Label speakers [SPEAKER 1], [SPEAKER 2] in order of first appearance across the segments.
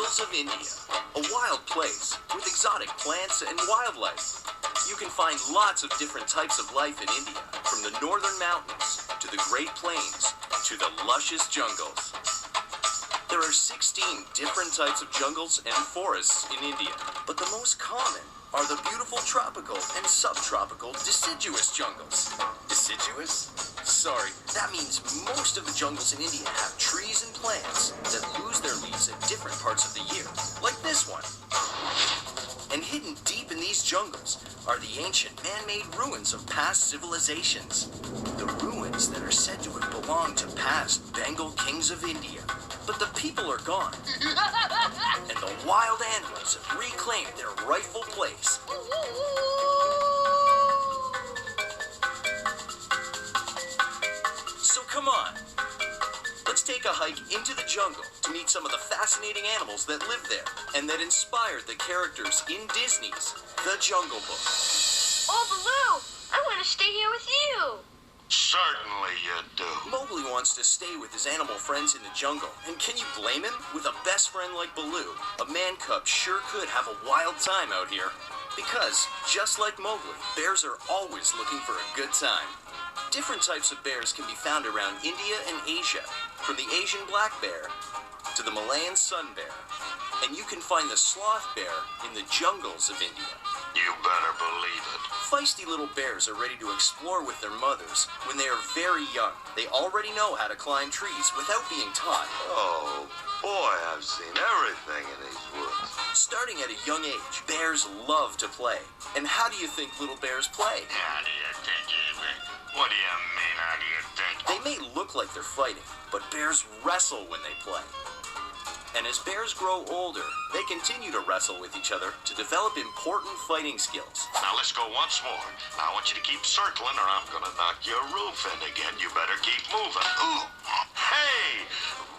[SPEAKER 1] jungles of India, a wild place with exotic plants and wildlife. You can find lots of different types of life in India, from the northern mountains to the Great Plains to the luscious jungles. There are 16 different types of jungles and forests in India, but the most common are the beautiful tropical and subtropical deciduous jungles. Deciduous? Sorry, that means most of the jungles in India have trees and plants that lose their leaves at different parts of the year, like this one. And hidden deep in these jungles are the ancient man-made ruins of past civilizations. The ruins that are said to have belonged to past Bengal kings of India. But the people are gone. And the wild animals have reclaimed their rightful place. So come on. Let's take a hike into the jungle to meet some of the fascinating animals that live there and that inspired the characters in Disney's The Jungle Book.
[SPEAKER 2] Oh, Baloo! I want to stay here with you.
[SPEAKER 3] Certainly you do.
[SPEAKER 1] Mowgli wants to stay with his animal friends in the jungle, and can you blame him? With a best friend like Baloo, a man cub sure could have a wild time out here. Because, just like Mowgli, bears are always looking for a good time. Different types of bears can be found around India and Asia, from the Asian black bear to the Malayan sun bear. And you can find the sloth bear in the jungles of India.
[SPEAKER 3] You better believe it.
[SPEAKER 1] Feisty little bears are ready to explore with their mothers when they are very young. They already know how to climb trees without being taught.
[SPEAKER 3] Oh, boy, I've seen everything in these woods.
[SPEAKER 1] Starting at a young age, bears love to play. And how do you think little bears play?
[SPEAKER 3] How do you think you think? What do you mean, how do you think?
[SPEAKER 1] They may look like they're fighting, but bears wrestle when they play. And as bears grow older, they continue to wrestle with each other to develop important fighting skills.
[SPEAKER 3] Now let's go once more. I want you to keep circling or I'm gonna knock your roof in again. You better keep moving. Ooh, hey,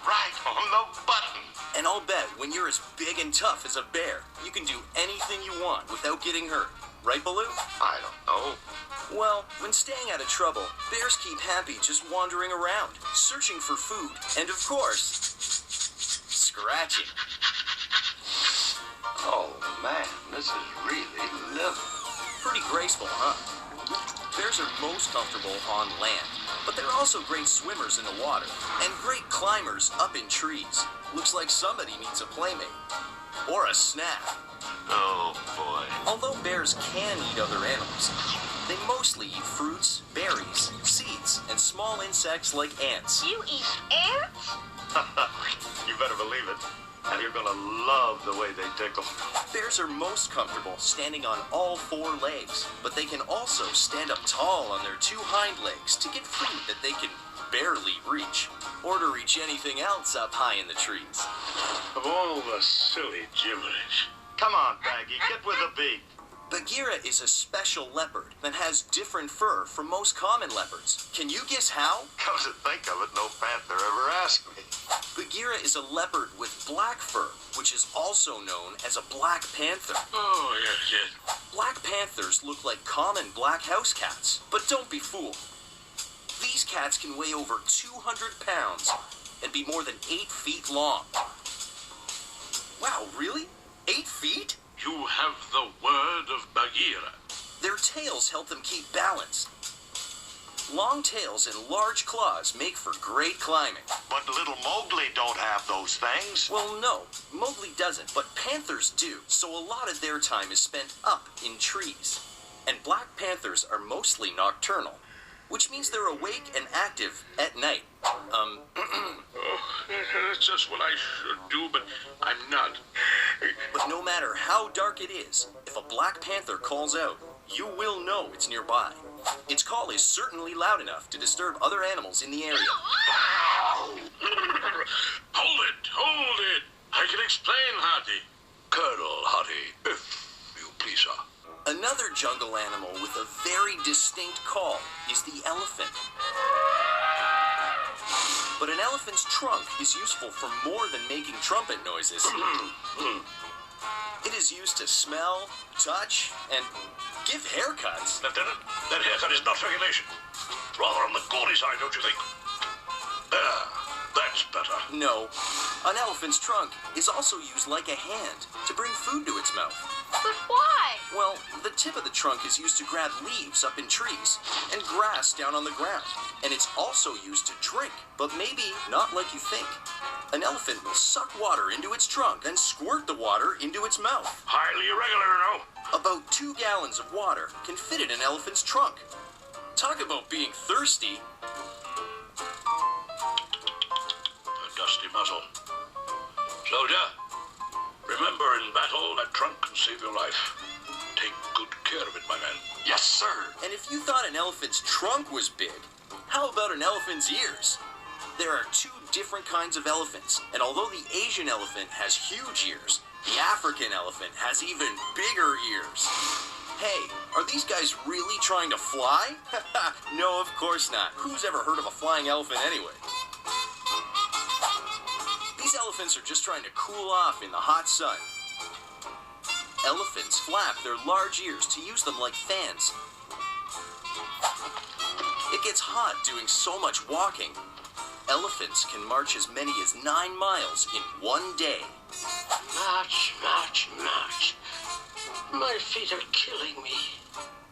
[SPEAKER 3] right on the button.
[SPEAKER 1] And I'll bet when you're as big and tough as a bear, you can do anything you want without getting hurt. Right, Baloo?
[SPEAKER 3] I don't know.
[SPEAKER 1] Well, when staying out of trouble, bears keep happy just wandering around, searching for food, and of course, scratching.
[SPEAKER 3] Oh, man, this is really living.
[SPEAKER 1] Pretty graceful, huh? Bears are most comfortable on land, but they're also great swimmers in the water and great climbers up in trees. Looks like somebody needs a playmate. Or a snack.
[SPEAKER 3] Oh, boy.
[SPEAKER 1] Although bears can eat other animals, they mostly eat fruits, berries, seeds, and small insects like ants.
[SPEAKER 2] You eat ants?
[SPEAKER 3] You better believe it. And you're gonna love the way they tickle.
[SPEAKER 1] Bears are most comfortable standing on all four legs, but they can also stand up tall on their two hind legs to get food that they can barely reach, or to reach anything else up high in the trees.
[SPEAKER 3] Of all the silly gibberish. Come on, Baggy, get with the beat.
[SPEAKER 1] Bagheera is a special leopard that has different fur from most common leopards. Can you guess how?
[SPEAKER 3] Come to think of it, no panther ever asked me.
[SPEAKER 1] Bagheera is a leopard with black fur, which is also known as a black panther.
[SPEAKER 3] Oh, yes.
[SPEAKER 1] Black panthers look like common black house cats, but don't be fooled. These cats can weigh over 200 pounds and be more than 8 feet long. Wow, really? 8 feet?
[SPEAKER 4] You have the word of Bagheera.
[SPEAKER 1] Their tails help them keep balance. Long tails and large claws make for great climbing.
[SPEAKER 3] But little Mowgli don't have those things.
[SPEAKER 1] Well, no, Mowgli doesn't, but panthers do, so a lot of their time is spent up in trees. And black panthers are mostly nocturnal, which means they're awake and active at night.
[SPEAKER 4] That's just what I should do, but I'm not.
[SPEAKER 1] But no matter how dark it is, if a black panther calls out, you will know it's nearby. Its call is certainly loud enough to disturb other animals in the area.
[SPEAKER 4] Hold it. I can explain, Hati.
[SPEAKER 5] Colonel Hati, if you please, sir.
[SPEAKER 1] Another jungle animal with a very distinct call is the elephant. But an elephant's trunk is useful for more than making trumpet noises. It is used to smell, touch, and give haircuts.
[SPEAKER 5] Lieutenant, that haircut is not regulation. Rather on the gaudy side, don't you think? There. That's better.
[SPEAKER 1] No. An elephant's trunk is also used like a hand to bring food to its mouth.
[SPEAKER 2] But why?
[SPEAKER 1] Well, the tip of the trunk is used to grab leaves up in trees and grass down on the ground. And it's also used to drink, but maybe not like you think. An elephant will suck water into its trunk and squirt the water into its mouth.
[SPEAKER 4] Highly irregular, no?
[SPEAKER 1] About 2 gallons of water can fit in an elephant's trunk. Talk about being thirsty.
[SPEAKER 5] A dusty muzzle. Soldier, remember in battle that trunk can save your life. Take good care of it, my man.
[SPEAKER 3] Yes, sir.
[SPEAKER 1] And if you thought an elephant's trunk was big, how about an elephant's ears? There are 2 different kinds of elephants, and although the Asian elephant has huge ears, the African elephant has even bigger ears. Hey, are these guys really trying to fly? No, of course not. Who's ever heard of a flying elephant anyway? These elephants are just trying to cool off in the hot sun. Elephants flap their large ears to use them like fans. It gets hot doing so much walking. Elephants can march as many as 9 miles in one day.
[SPEAKER 4] March, march, march. My feet are killing me.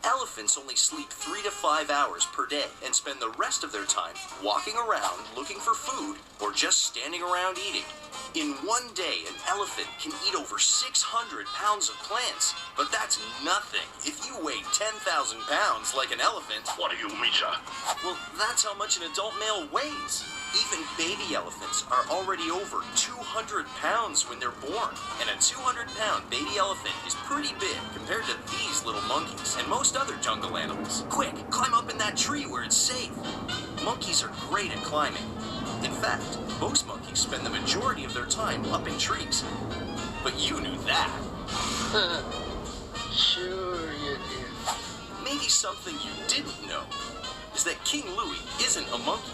[SPEAKER 1] Elephants only sleep 3 to 5 hours per day and spend the rest of their time walking around looking for food or just standing around eating. In one day, an elephant can eat over 600 pounds of plants, but that's nothing if you weigh 10,000 pounds like an elephant.
[SPEAKER 5] What do you mean, sir?
[SPEAKER 1] Well, that's how much an adult male weighs. Even baby elephants are already over 200 pounds when they're born. And a 200-pound baby elephant is pretty big compared to these little monkeys and most other jungle animals. Quick, climb up in that tree where it's safe. Monkeys are great at climbing. In fact, most monkeys spend the majority of their time up in trees. But you knew that.
[SPEAKER 4] Sure you did.
[SPEAKER 1] Maybe something you didn't know is that King Louie isn't a monkey.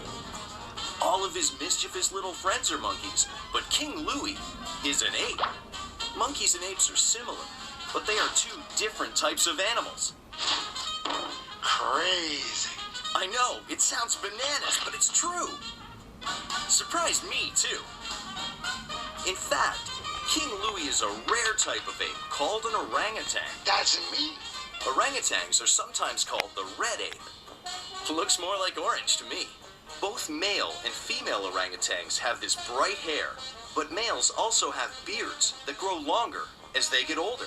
[SPEAKER 1] All of his mischievous little friends are monkeys, but King Louie is an ape. Monkeys and apes are similar, but they are 2 different types of animals.
[SPEAKER 3] Crazy.
[SPEAKER 1] I know, it sounds bananas, but it's true. Surprised me, too. In fact, King Louie is a rare type of ape called an orangutan.
[SPEAKER 3] Doesn't me.
[SPEAKER 1] Orangutans are sometimes called the red ape. Looks more like orange to me. Both male and female orangutans have this bright hair, but males also have beards that grow longer as they get older.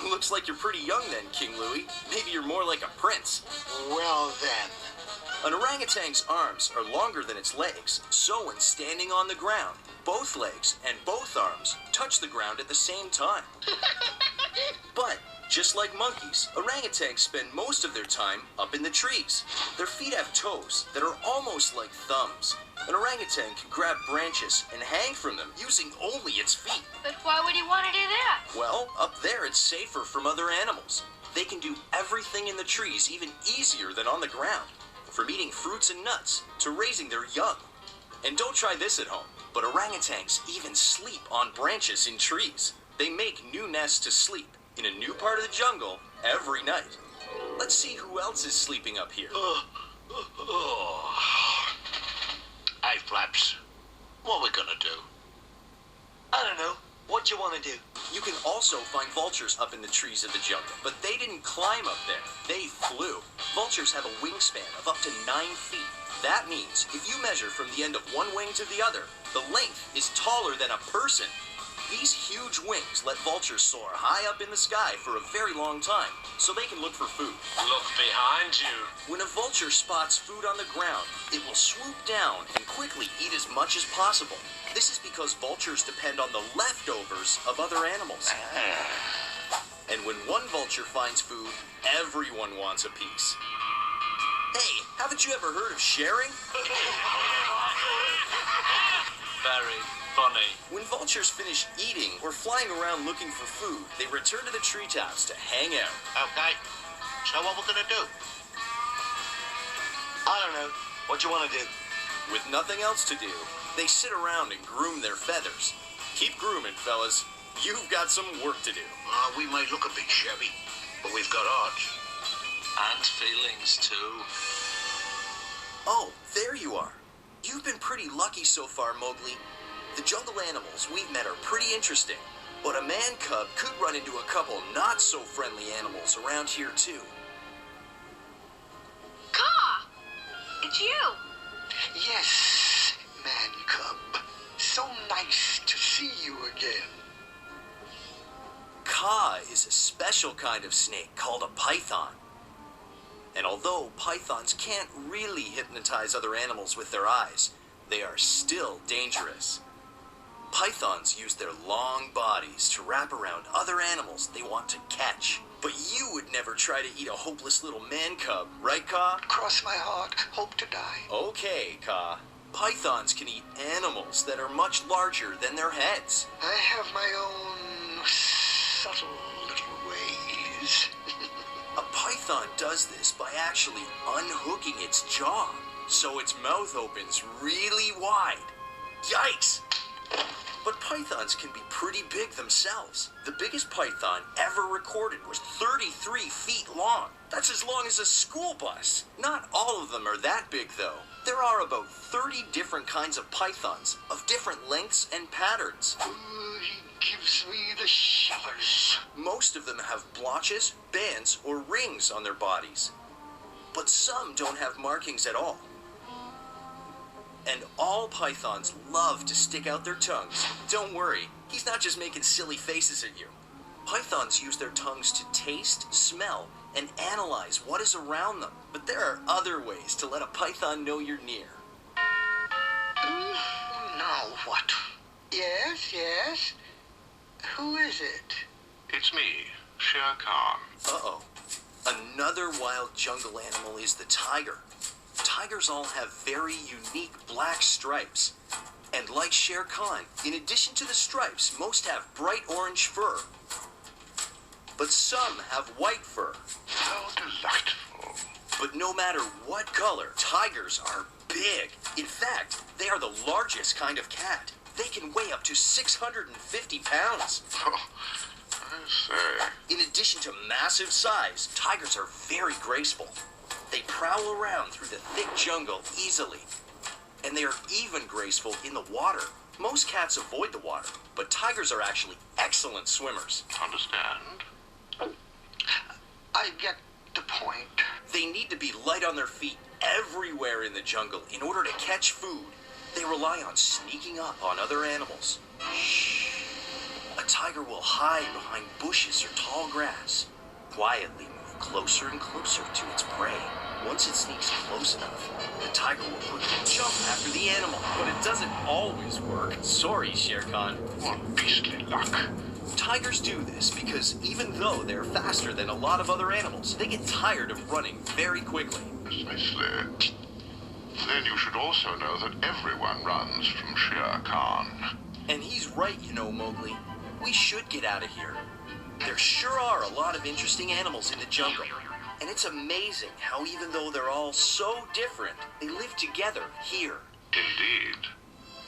[SPEAKER 1] Looks like you're pretty young then, King Louie. Maybe you're more like a prince.
[SPEAKER 3] Well then.
[SPEAKER 1] An orangutan's arms are longer than its legs, so when standing on the ground, both legs and both arms touch the ground at the same time. But just like monkeys, orangutans spend most of their time up in the trees. Their feet have toes that are almost like thumbs. An orangutan can grab branches and hang from them using only its feet.
[SPEAKER 2] But why would he want to do that?
[SPEAKER 1] Well, up there it's safer from other animals. They can do everything in the trees even easier than on the ground, from eating fruits and nuts to raising their young. And don't try this at home, but orangutans even sleep on branches in trees. They make new nests to sleep in a new part of the jungle every night. Let's see who else is sleeping up here.
[SPEAKER 5] Hey, Flaps. What are we gonna do?
[SPEAKER 6] I don't know. What you want to do?
[SPEAKER 1] You can also find vultures up in the trees of the jungle, but they didn't climb up there. They flew. Vultures have a wingspan of up to 9 feet. That means if you measure from the end of one wing to the other, the length is taller than a person. These huge wings let vultures soar high up in the sky for a very long time, so they can look for food.
[SPEAKER 4] Look behind you.
[SPEAKER 1] When a vulture spots food on the ground, it will swoop down and quickly eat as much as possible. This is because vultures depend on the leftovers of other animals. And when one vulture finds food, everyone wants a piece. Hey, haven't you ever heard of sharing?
[SPEAKER 4] Very funny.
[SPEAKER 1] When vultures finish eating or flying around looking for food, they return to the treetops to hang out.
[SPEAKER 3] Okay. So what we're gonna do?
[SPEAKER 6] I don't know. What you want to do?
[SPEAKER 1] With nothing else to do, they sit around and groom their feathers. Keep grooming, fellas. You've got some work to do.
[SPEAKER 3] We may look a bit shabby, but we've got hearts.
[SPEAKER 4] And feelings, too.
[SPEAKER 1] Oh, there you are. You've been pretty lucky so far, Mowgli. The jungle animals we've met are pretty interesting, but a man cub could run into a couple not-so-friendly animals around here, too.
[SPEAKER 2] Ka! It's you!
[SPEAKER 4] Yes, man cub. So nice to see you again.
[SPEAKER 1] Ka is a special kind of snake called a python. And although pythons can't really hypnotize other animals with their eyes, they are still dangerous. Pythons use their long bodies to wrap around other animals they want to catch. But you would never try to eat a hopeless little man cub, right, Ka?
[SPEAKER 4] Cross my heart, hope to die.
[SPEAKER 1] Okay, Ka. Pythons can eat animals that are much larger than their heads.
[SPEAKER 4] I have my own subtle little ways.
[SPEAKER 1] A python does this by actually unhooking its jaw, so its mouth opens really wide. Yikes! But pythons can be pretty big themselves. The biggest python ever recorded was 33 feet long. That's as long as a school bus. Not all of them are that big, though. There are about 30 different kinds of pythons of different lengths and patterns.
[SPEAKER 4] Ooh, he gives me the shivers.
[SPEAKER 1] Most of them have blotches, bands, or rings on their bodies. But some don't have markings at all. And all pythons love to stick out their tongues. Don't worry, he's not just making silly faces at you. Pythons use their tongues to taste, smell, and analyze what is around them. But there are other ways to let a python know you're near.
[SPEAKER 4] Now what? Yes? Who is it?
[SPEAKER 3] It's me, Shere Khan.
[SPEAKER 1] Uh-oh. Another wild jungle animal is the tiger. Tigers all have very unique black stripes. And like Shere Khan, in addition to the stripes, most have bright orange fur. But some have white fur.
[SPEAKER 3] How delightful.
[SPEAKER 1] But no matter what color, tigers are big. In fact, they are the largest kind of cat. They can weigh up to 650 pounds.
[SPEAKER 3] Oh, I say.
[SPEAKER 1] In addition to massive size, tigers are very graceful. They prowl around through the thick jungle easily. And they are even graceful in the water. Most cats avoid the water, but tigers are actually excellent swimmers.
[SPEAKER 3] Understand?
[SPEAKER 4] I get the point.
[SPEAKER 1] They need to be light on their feet everywhere in the jungle in order to catch food. They rely on sneaking up on other animals. Shh. A tiger will hide behind bushes or tall grass, quietly move closer and closer to its prey. Once it sneaks close enough, the tiger will quickly jump after the animal. But it doesn't always work. Sorry, Shere Khan.
[SPEAKER 3] What beastly luck.
[SPEAKER 1] Tigers do this because even though they're faster than a lot of other animals, they get tired of running very quickly.
[SPEAKER 3] Precisely. Then you should also know that everyone runs from Shere Khan.
[SPEAKER 1] And he's right, you know, Mowgli. We should get out of here. There sure are a lot of interesting animals in the jungle. And it's amazing how even though they're all so different, they live together here.
[SPEAKER 3] Indeed.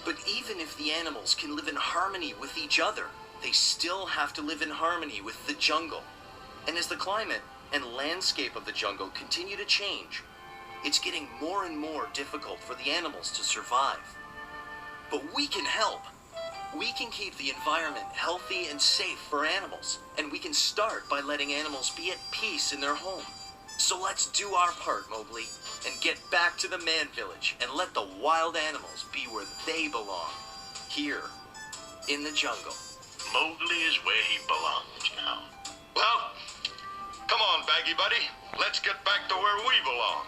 [SPEAKER 1] But even if the animals can live in harmony with each other, they still have to live in harmony with the jungle. And as the climate and landscape of the jungle continue to change, it's getting more and more difficult for the animals to survive. But we can help. We can keep the environment healthy and safe for animals, and we can start by letting animals be at peace in their home. So let's do our part, Mowgli, and get back to the man village and let the wild animals be where they belong. Here, in the jungle.
[SPEAKER 3] Mowgli is where he belongs now. Well, come on, Baggy Buddy. Let's get back to where we belong.